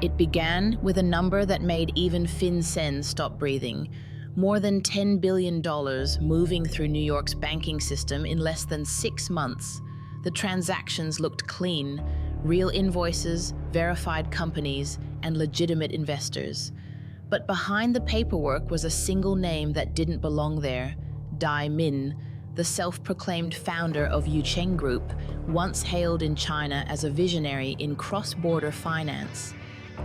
It began with a number that made even FinCEN stop breathing. More than $10 billion moving through New York's banking system in less than 6 months. The transactions looked clean: real invoices, verified companies, and legitimate investors. But behind the paperwork was a single name that didn't belong there: Dai Min, the self-proclaimed founder of Yucheng Group, once hailed in China as a visionary in cross-border finance.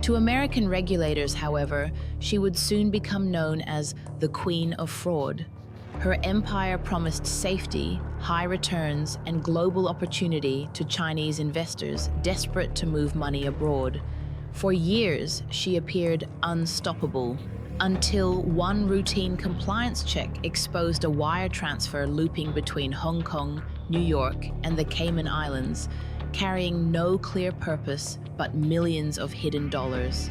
To American regulators, however, she would soon become known as the Queen of Fraud. Her empire promised safety, high returns, and global opportunity to Chinese investors desperate to move money abroad. For years, she appeared unstoppable, until one routine compliance check exposed a wire transfer looping between Hong Kong, New York, and the Cayman Islands, carrying no clear purpose but millions of hidden dollars.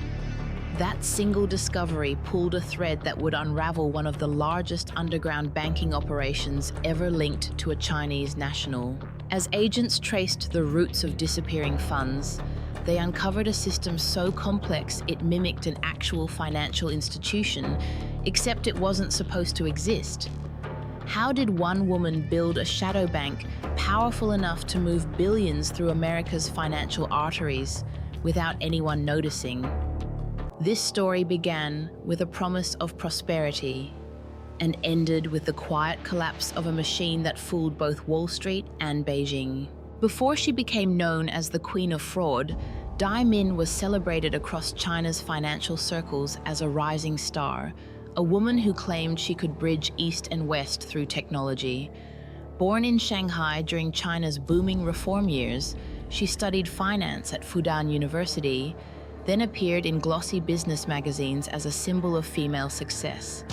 That single discovery pulled a thread that would unravel one of the largest underground banking operations ever linked to a Chinese national. As agents traced the roots of disappearing funds, they uncovered a system so complex it mimicked an actual financial institution, except it wasn't supposed to exist. How did one woman build a shadow bank powerful enough to move billions through America's financial arteries without anyone noticing? This story began with a promise of prosperity and ended with the quiet collapse of a machine that fooled both Wall Street and Beijing. Before she became known as the Queen of Fraud, Dai Min was celebrated across China's financial circles as a rising star, a woman who claimed she could bridge East and West through technology. Born in Shanghai during China's booming reform years, she studied finance at Fudan University, then appeared in glossy business magazines as a symbol of female success.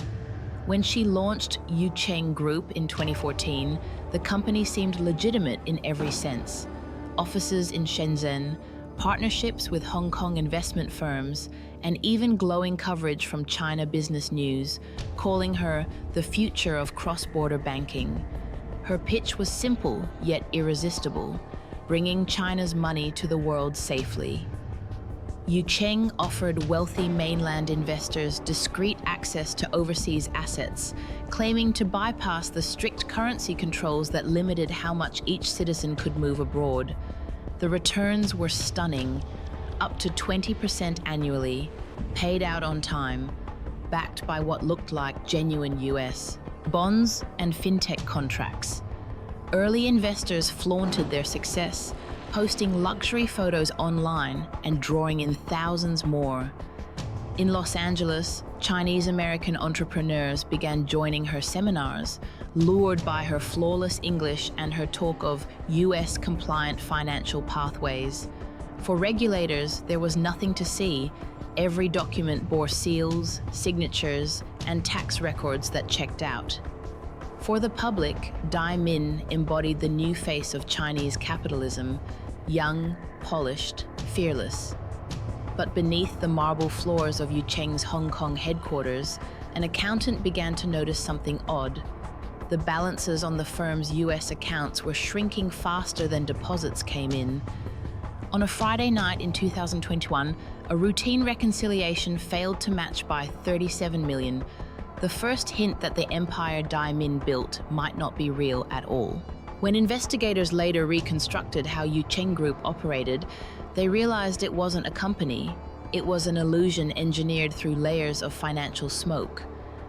When she launched Yucheng Group in 2014, the company seemed legitimate in every sense. Offices in Shenzhen, partnerships with Hong Kong investment firms, and even glowing coverage from China Business News, calling her the future of cross-border banking. Her pitch was simple yet irresistible: bringing China's money to the world safely. Yucheng offered wealthy mainland investors discreet access to overseas assets, claiming to bypass the strict currency controls that limited how much each citizen could move abroad. The returns were stunning: up to 20% annually, paid out on time, backed by what looked like genuine US bonds and fintech contracts. Early investors flaunted their success, posting luxury photos online and drawing in thousands more. In Los Angeles, Chinese-American entrepreneurs began joining her seminars, lured by her flawless English and her talk of US-compliant financial pathways. For regulators, there was nothing to see. Every document bore seals, signatures, and tax records that checked out. For the public, Dai Min embodied the new face of Chinese capitalism: young, polished, fearless. But beneath the marble floors of Yucheng's Hong Kong headquarters, an accountant began to notice something odd. The balances on the firm's US accounts were shrinking faster than deposits came in. On a Friday night in 2021, a routine reconciliation failed to match by 37 million, the first hint that the empire Dai Min built might not be real at all. When investigators later reconstructed how Yucheng Group operated, they realized it wasn't a company. It was an illusion engineered through layers of financial smoke.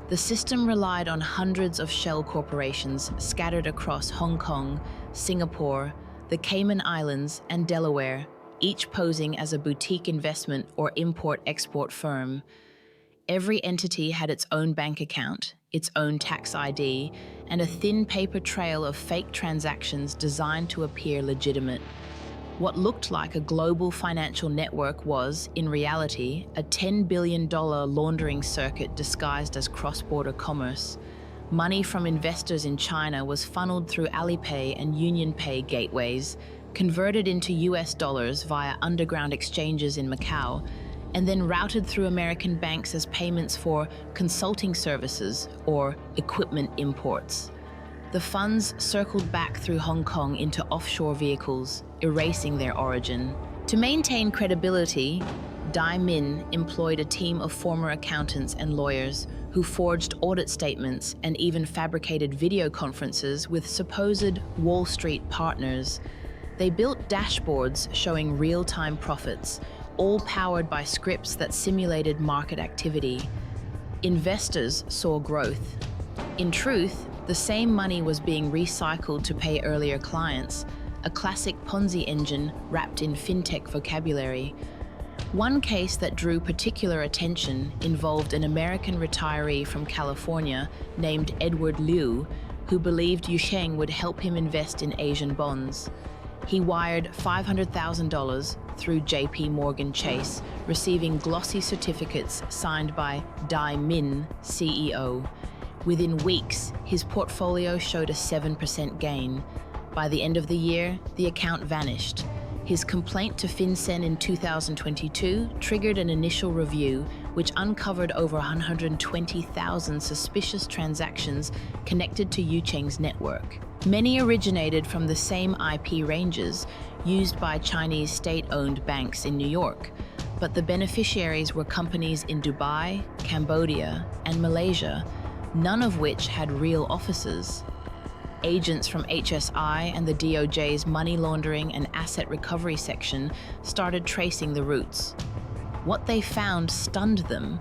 The system relied on hundreds of shell corporations scattered across Hong Kong, Singapore, the Cayman Islands, and Delaware, each posing as a boutique investment or import-export firm. Every entity had its own bank account, its own tax ID, and a thin paper trail of fake transactions designed to appear legitimate. What looked like a global financial network was, in reality, a $10 billion laundering circuit disguised as cross-border commerce. Money from investors in China was funneled through Alipay and UnionPay gateways, converted into US dollars via underground exchanges in Macau, and then routed through American banks as payments for consulting services or equipment imports. The funds circled back through Hong Kong into offshore vehicles, erasing their origin. To maintain credibility, Dai Min employed a team of former accountants and lawyers who forged audit statements and even fabricated video conferences with supposed Wall Street partners. They built dashboards showing real-time profits, all powered by scripts that simulated market activity. Investors saw growth. In truth, the same money was being recycled to pay earlier clients, a classic Ponzi engine wrapped in fintech vocabulary. One case that drew particular attention involved an American retiree from California named Edward Liu, who believed Yucheng would help him invest in Asian bonds. He wired $500,000 through JP Morgan Chase, receiving glossy certificates signed by Dai Min, CEO. Within weeks, his portfolio showed a 7% gain. By the end of the year, the account vanished. His complaint to FinCEN in 2022 triggered an initial review, which uncovered over 120,000 suspicious transactions connected to Yucheng's network. Many originated from the same IP ranges used by Chinese state-owned banks in New York, but the beneficiaries were companies in Dubai, Cambodia, and Malaysia, none of which had real offices. Agents from HSI and the DOJ's money laundering and asset recovery section started tracing the routes. What they found stunned them.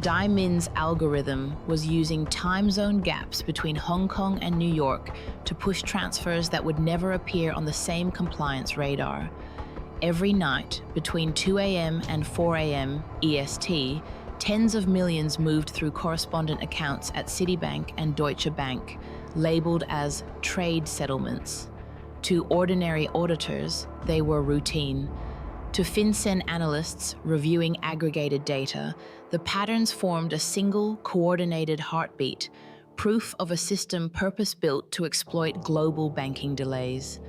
Dai Min's algorithm was using time zone gaps between Hong Kong and New York to push transfers that would never appear on the same compliance radar. Every night, between 2 a.m. and 4 a.m. EST, tens of millions moved through correspondent accounts at Citibank and Deutsche Bank, labeled as trade settlements. To ordinary auditors, they were routine. To FinCEN analysts reviewing aggregated data, the patterns formed a single, coordinated heartbeat, proof of a system purpose-built to exploit global banking delays.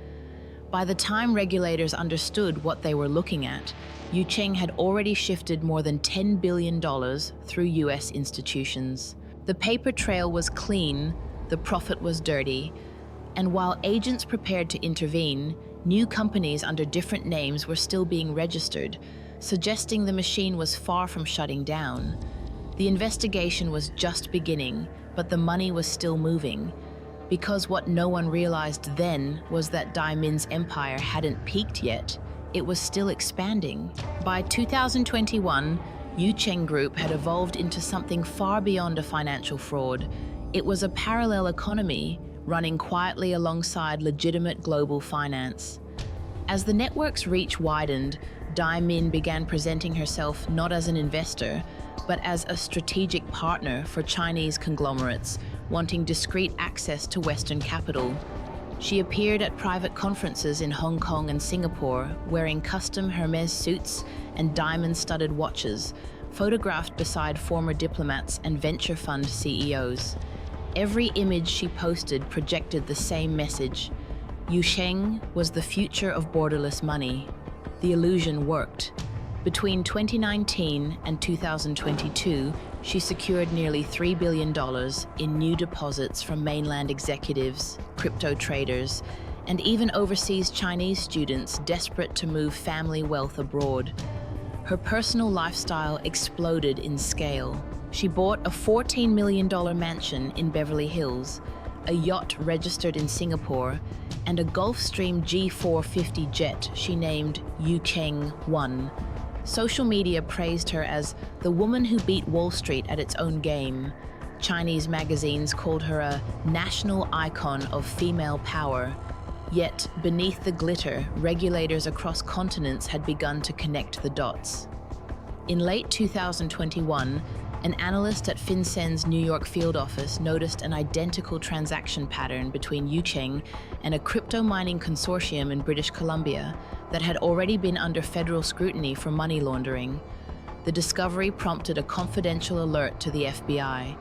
By the time regulators understood what they were looking at, Yucheng had already shifted more than $10 billion through US institutions. The paper trail was clean, the profit was dirty, and while agents prepared to intervene, new companies under different names were still being registered, suggesting the machine was far from shutting down. The investigation was just beginning, but the money was still moving. Because what no one realized then was that Dai Min's empire hadn't peaked yet, it was still expanding. By 2021, Yucheng Group had evolved into something far beyond a financial fraud. It was a parallel economy running quietly alongside legitimate global finance. As the network's reach widened, Dai Min began presenting herself not as an investor, but as a strategic partner for Chinese conglomerates wanting discreet access to Western capital. She appeared at private conferences in Hong Kong and Singapore, wearing custom Hermes suits and diamond-studded watches, photographed beside former diplomats and venture fund CEOs. Every image she posted projected the same message. Yucheng was the future of borderless money. The illusion worked. Between 2019 and 2022, she secured nearly $3 billion in new deposits from mainland executives, crypto traders, and even overseas Chinese students desperate to move family wealth abroad. Her personal lifestyle exploded in scale. She bought a $14 million mansion in Beverly Hills, a yacht registered in Singapore, and a Gulfstream G450 jet she named Yucheng 1. Social media praised her as the woman who beat Wall Street at its own game. Chinese magazines called her a national icon of female power. Yet, beneath the glitter, regulators across continents had begun to connect the dots. In late 2021, an analyst at FinCEN's New York field office noticed an identical transaction pattern between Yucheng and a crypto mining consortium in British Columbia that had already been under federal scrutiny for money laundering. The discovery prompted a confidential alert to the FBI.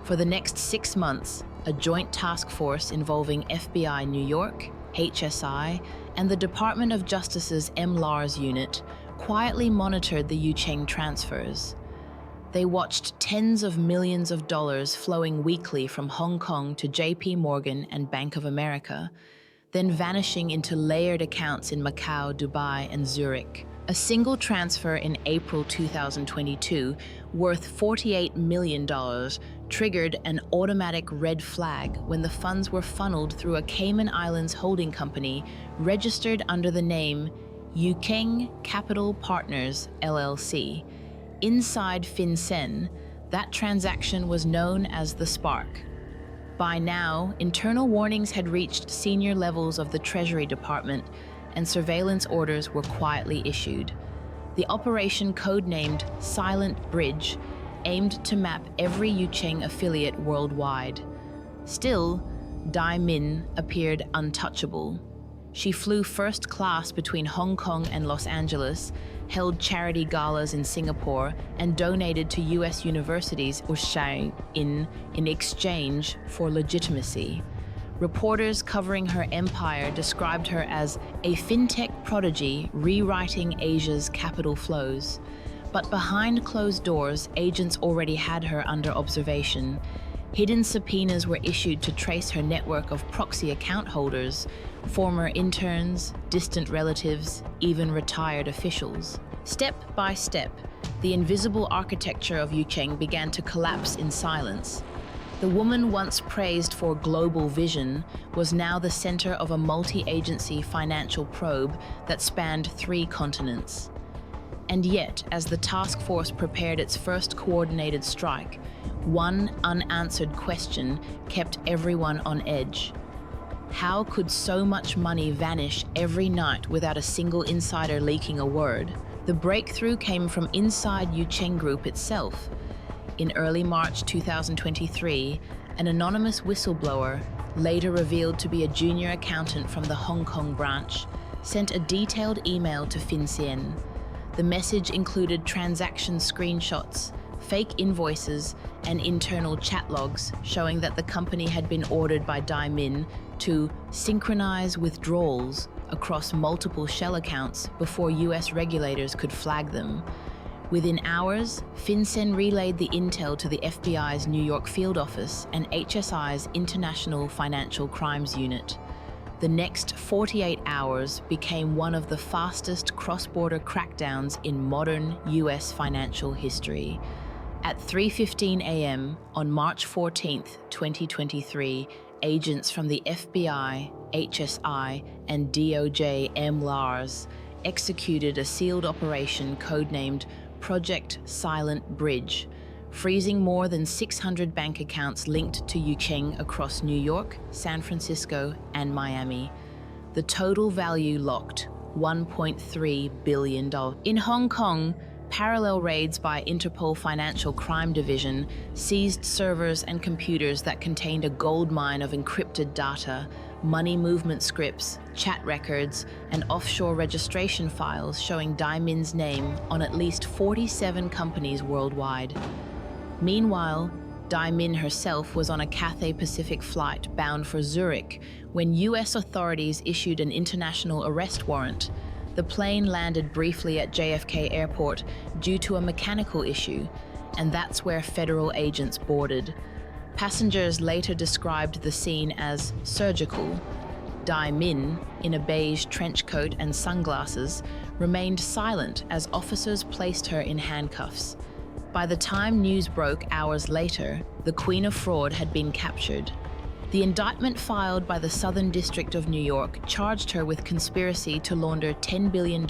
For the next 6 months, a joint task force involving FBI New York, HSI, and the Department of Justice's MLARS unit quietly monitored the Yucheng transfers. They watched tens of millions of dollars flowing weekly from Hong Kong to JP Morgan and Bank of America, then vanishing into layered accounts in Macau, Dubai, and Zurich. A single transfer in April 2022 worth $48 million triggered an automatic red flag when the funds were funneled through a Cayman Islands holding company registered under the name Yucheng Capital Partners, LLC. Inside FinCEN, that transaction was known as the Spark. By now, internal warnings had reached senior levels of the Treasury Department, and surveillance orders were quietly issued. The operation, codenamed Silent Bridge, aimed to map every Yucheng affiliate worldwide. Still, Dai Min appeared untouchable. She flew first class between Hong Kong and Los Angeles, held charity galas in Singapore, and donated to US universities in exchange for legitimacy. Reporters covering her empire described her as a fintech prodigy rewriting Asia's capital flows. But behind closed doors, agents already had her under observation. Hidden subpoenas were issued to trace her network of proxy account holders, former interns, distant relatives, even retired officials. Step by step, the invisible architecture of Yucheng began to collapse in silence. The woman once praised for global vision was now the center of a multi-agency financial probe that spanned 3 continents. And yet, as the task force prepared its first coordinated strike, one unanswered question kept everyone on edge. How could so much money vanish every night without a single insider leaking a word? The breakthrough came from inside Yucheng Group itself. In early March 2023, an anonymous whistleblower, later revealed to be a junior accountant from the Hong Kong branch, sent a detailed email to FinCEN. The message included transaction screenshots, fake invoices, and internal chat logs showing that the company had been ordered by Dai Min to synchronize withdrawals across multiple shell accounts before US regulators could flag them. Within hours, FinCEN relayed the intel to the FBI's New York field office and HSI's International Financial Crimes Unit. The next 48 hours became one of the fastest cross-border crackdowns in modern US financial history. At 3:15 a.m. on March 14, 2023, agents from the FBI, HSI, and DOJ MLARS executed a sealed operation codenamed Project Silent Bridge, freezing more than 600 bank accounts linked to Yucheng across New York, San Francisco, and Miami. The total value locked, $1.3 billion. In Hong Kong, parallel raids by Interpol Financial Crime Division seized servers and computers that contained a goldmine of encrypted data, money movement scripts, chat records, and offshore registration files showing Dai Min's name on at least 47 companies worldwide. Meanwhile, Dai Min herself was on a Cathay Pacific flight bound for Zurich when US authorities issued an international arrest warrant. The plane landed briefly at JFK Airport due to a mechanical issue, and that's where federal agents boarded. Passengers later described the scene as surgical. Dai Min, in a beige trench coat and sunglasses, remained silent as officers placed her in handcuffs. By the time news broke hours later, the Queen of Fraud had been captured. The indictment filed by the Southern District of New York charged her with conspiracy to launder $10 billion,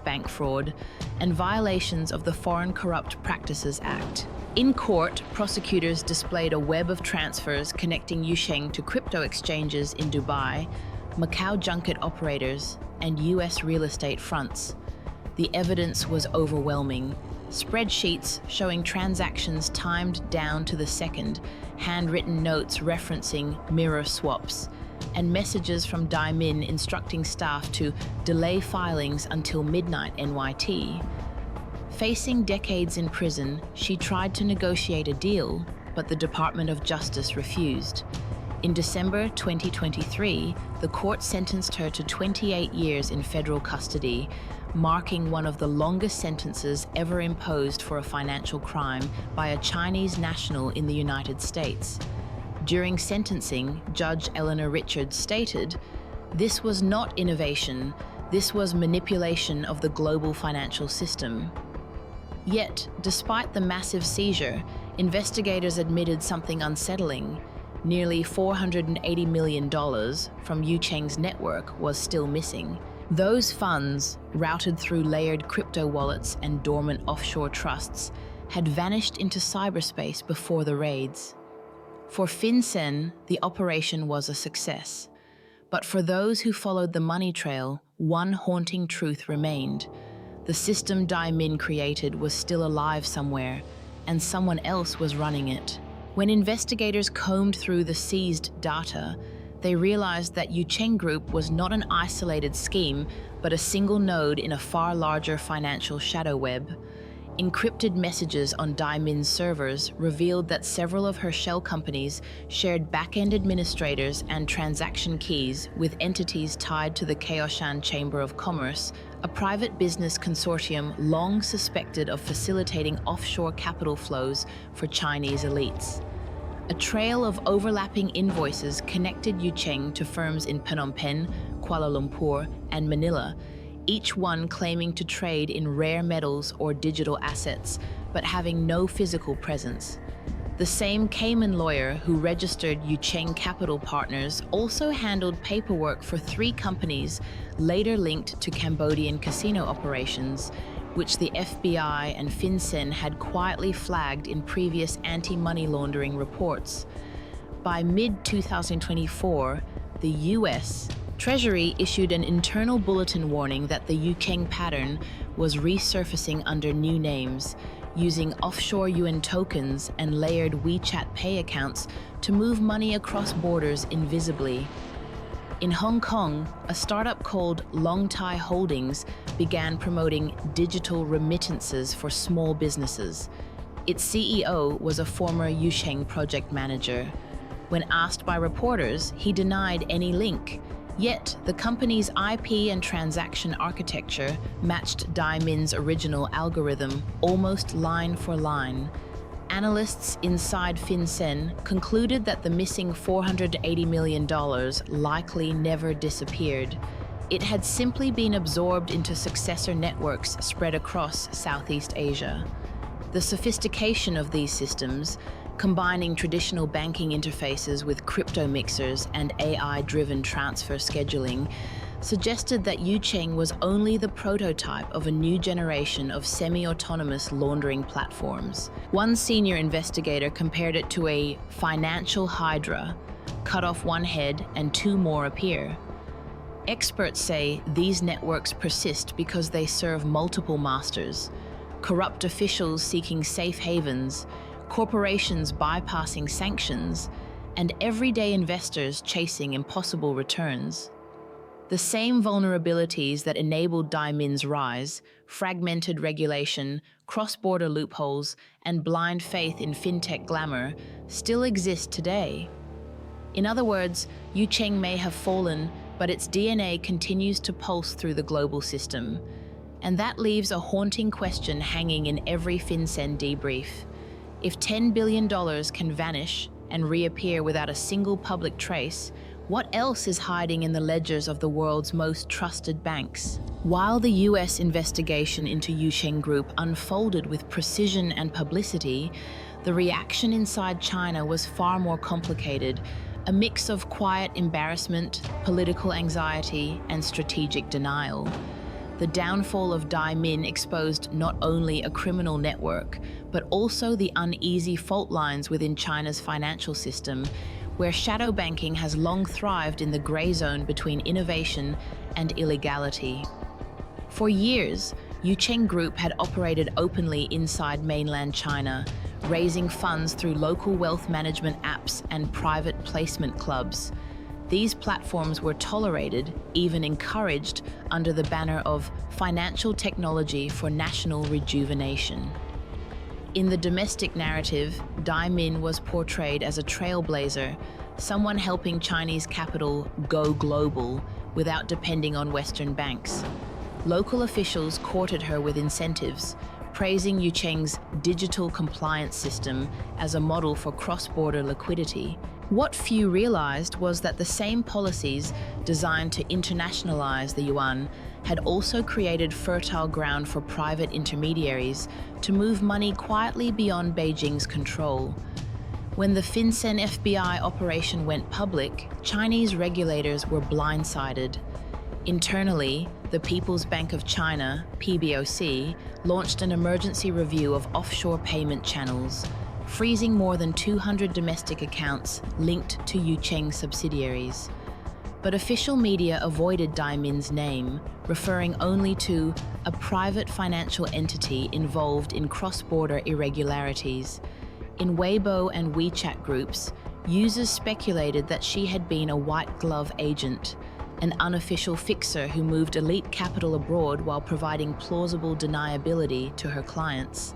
bank fraud, and violations of the Foreign Corrupt Practices Act. In court, prosecutors displayed a web of transfers connecting Yucheng to crypto exchanges in Dubai, Macau junket operators, and US real estate fronts. The evidence was overwhelming. Spreadsheets showing transactions timed down to the second, handwritten notes referencing mirror swaps, and messages from Dai Min instructing staff to delay filings until midnight NYT. Facing decades in prison, she tried to negotiate a deal, but the Department of Justice refused. In December 2023, the court sentenced her to 28 years in federal custody, marking one of the longest sentences ever imposed for a financial crime by a Chinese national in the United States. During sentencing, Judge Eleanor Richards stated, "This was not innovation. This was manipulation of the global financial system. Yet, despite the massive seizure, investigators admitted something unsettling. Nearly $480 million from Yucheng's network was still missing. Those funds, routed through layered crypto wallets and dormant offshore trusts, had vanished into cyberspace before the raids. For FinCEN, the operation was a success. But for those who followed the money trail, one haunting truth remained. The system Dai Min created was still alive somewhere, and someone else was running it. When investigators combed through the seized data, they realized that Yucheng Group was not an isolated scheme, but a single node in a far larger financial shadow web. Encrypted messages on Dai Min's servers revealed that several of her shell companies shared back-end administrators and transaction keys with entities tied to the Kaohsiung Chamber of Commerce, a private business consortium long suspected of facilitating offshore capital flows for Chinese elites. A trail of overlapping invoices connected Yucheng to firms in Phnom Penh, Kuala Lumpur, and Manila, each one claiming to trade in rare metals or digital assets, but having no physical presence. The same Cayman lawyer who registered Yucheng Capital Partners also handled paperwork for 3 companies later linked to Cambodian casino operations, which the FBI and FinCEN had quietly flagged in previous anti-money laundering reports. By mid-2024, the U.S. Treasury issued an internal bulletin warning that the Yucheng pattern was resurfacing under new names, using offshore yuan tokens and layered WeChat Pay accounts to move money across borders invisibly. In Hong Kong, a startup called Long Tai Holdings began promoting digital remittances for small businesses. Its CEO was a former Yucheng project manager. When asked by reporters, he denied any link. Yet, the company's IP and transaction architecture matched Dai Min's original algorithm almost line for line. Analysts inside FinCEN concluded that the missing $480 million likely never disappeared. It had simply been absorbed into successor networks spread across Southeast Asia. The sophistication of these systems, combining traditional banking interfaces with crypto mixers and AI-driven transfer scheduling, suggested that Yucheng was only the prototype of a new generation of semi-autonomous laundering platforms. One senior investigator compared it to a financial hydra: cut off one head and 2 more appear. Experts say these networks persist because they serve multiple masters: corrupt officials seeking safe havens, corporations bypassing sanctions, and everyday investors chasing impossible returns. The same vulnerabilities that enabled Dai Min's rise, fragmented regulation, cross-border loopholes, and blind faith in fintech glamour, still exist today. In other words, Yucheng may have fallen, but its DNA continues to pulse through the global system. And that leaves a haunting question hanging in every FinCEN debrief. If $10 billion can vanish and reappear without a single public trace, what else is hiding in the ledgers of the world's most trusted banks? While the US investigation into Yucheng Group unfolded with precision and publicity, the reaction inside China was far more complicated, a mix of quiet embarrassment, political anxiety, and strategic denial. The downfall of Dai Min exposed not only a criminal network, but also the uneasy fault lines within China's financial system, where shadow banking has long thrived in the gray zone between innovation and illegality. For years, Yucheng Group had operated openly inside mainland China, raising funds through local wealth management apps and private placement clubs. These platforms were tolerated, even encouraged, under the banner of financial technology for national rejuvenation. In the domestic narrative, Dai Min was portrayed as a trailblazer, someone helping Chinese capital go global without depending on Western banks. Local officials courted her with incentives, praising Yucheng's digital compliance system as a model for cross-border liquidity. What few realized was that the same policies designed to internationalize the yuan had also created fertile ground for private intermediaries to move money quietly beyond Beijing's control. When the FinCEN FBI operation went public, Chinese regulators were blindsided. Internally, the People's Bank of China, PBOC, launched an emergency review of offshore payment channels, freezing more than 200 domestic accounts linked to Yucheng subsidiaries. But official media avoided Dai Min's name, referring only to a private financial entity involved in cross-border irregularities. In Weibo and WeChat groups, users speculated that she had been a white-glove agent, an unofficial fixer who moved elite capital abroad while providing plausible deniability to her clients.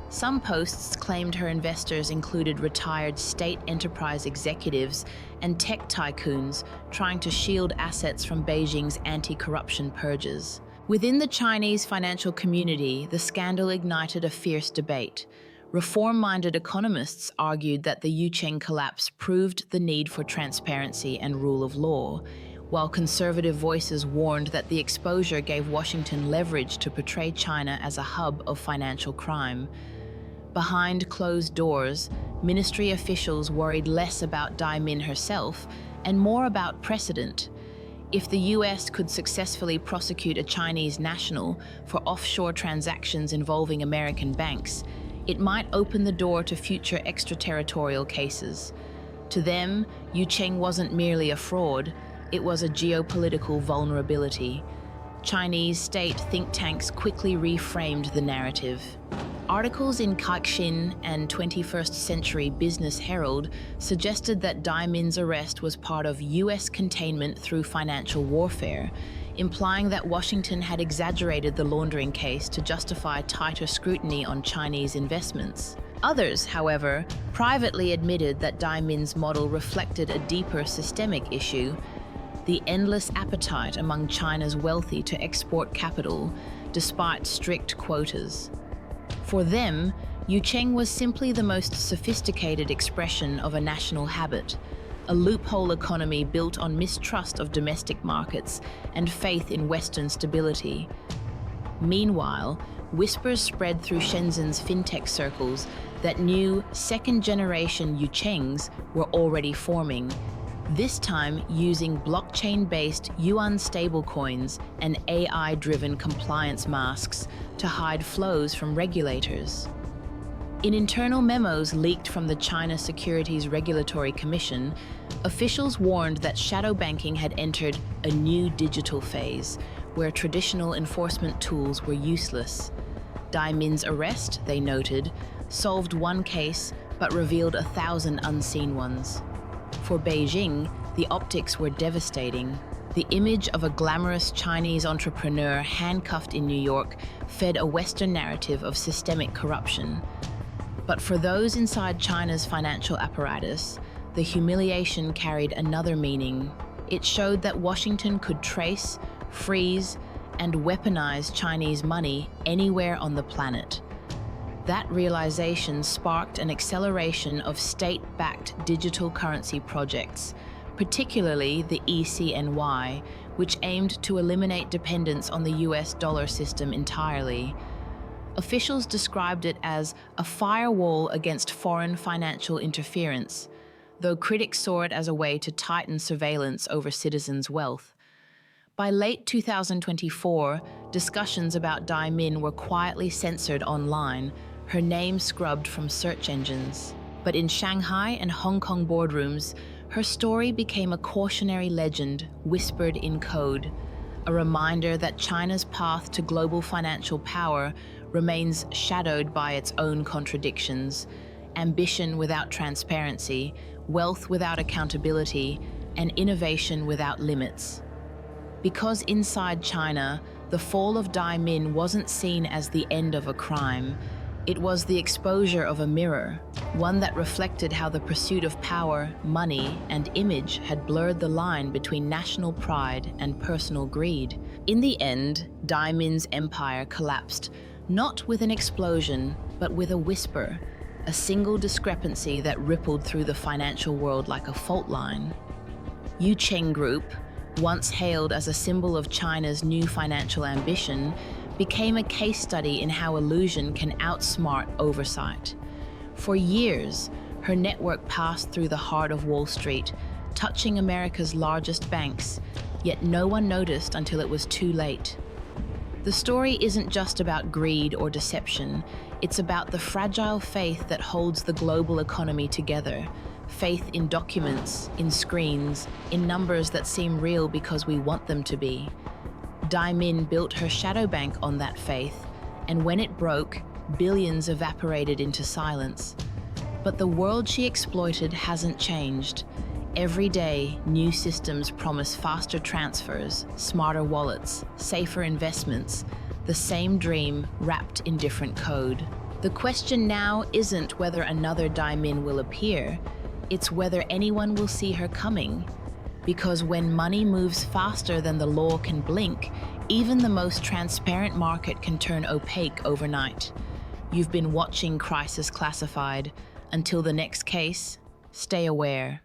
Some posts claimed her investors included retired state enterprise executives and tech tycoons trying to shield assets from Beijing's anti-corruption purges. Within the Chinese financial community, the scandal ignited a fierce debate. Reform-minded economists argued that the Yucheng collapse proved the need for transparency and rule of law, while conservative voices warned that the exposure gave Washington leverage to portray China as a hub of financial crime. Behind closed doors, ministry officials worried less about Dai Min herself and more about precedent. If the US could successfully prosecute a Chinese national for offshore transactions involving American banks, it might open the door to future extraterritorial cases. To them, Yucheng wasn't merely a fraud, it was a geopolitical vulnerability. Chinese state think tanks quickly reframed the narrative. Articles in Caixin and 21st Century Business Herald suggested that Dai Min's arrest was part of US containment through financial warfare, implying that Washington had exaggerated the laundering case to justify tighter scrutiny on Chinese investments. Others, however, privately admitted that Dai Min's model reflected a deeper systemic issue: the endless appetite among China's wealthy to export capital, despite strict quotas. For them, Yucheng was simply the most sophisticated expression of a national habit, a loophole economy built on mistrust of domestic markets and faith in Western stability. Meanwhile, whispers spread through Shenzhen's fintech circles that new second-generation Yuchengs were already forming, this time using blockchain-based yuan stablecoins and AI-driven compliance masks to hide flows from regulators. In internal memos leaked from the China Securities Regulatory Commission, officials warned that shadow banking had entered a new digital phase, where traditional enforcement tools were useless. Dai Min's arrest, they noted, solved one case but revealed 1,000 unseen ones. For Beijing, the optics were devastating. The image of a glamorous Chinese entrepreneur handcuffed in New York fed a Western narrative of systemic corruption. But for those inside China's financial apparatus, the humiliation carried another meaning. It showed that Washington could trace, freeze, and weaponize Chinese money anywhere on the planet. That realization sparked an acceleration of state-backed digital currency projects, particularly the ECNY, which aimed to eliminate dependence on the US dollar system entirely. Officials described it as a firewall against foreign financial interference, though critics saw it as a way to tighten surveillance over citizens' wealth. By late 2024, discussions about Dai Min were quietly censored online, her name scrubbed from search engines. But in Shanghai and Hong Kong boardrooms, her story became a cautionary legend whispered in code, a reminder that China's path to global financial power remains shadowed by its own contradictions: ambition without transparency, wealth without accountability, and innovation without limits. Because inside China, the fall of Dai Min wasn't seen as the end of a crime. It was the exposure of a mirror, one that reflected how the pursuit of power, money, and image had blurred the line between national pride and personal greed. In the end, Dai Min's empire collapsed, not with an explosion, but with a whisper, a single discrepancy that rippled through the financial world like a fault line. Yucheng Group, once hailed as a symbol of China's new financial ambition, became a case study in how illusion can outsmart oversight. For years, her network passed through the heart of Wall Street, touching America's largest banks, yet no one noticed until it was too late. The story isn't just about greed or deception, it's about the fragile faith that holds the global economy together. Faith in documents, in screens, in numbers that seem real because we want them to be. Dai Min built her shadow bank on that faith, and when it broke, billions evaporated into silence. But the world she exploited hasn't changed. Every day, new systems promise faster transfers, smarter wallets, safer investments, the same dream wrapped in different code. The question now isn't whether another Dai Min will appear, it's whether anyone will see her coming. Because when money moves faster than the law can blink, even the most transparent market can turn opaque overnight. You've been watching Crisis Classified. Until the next case, stay aware.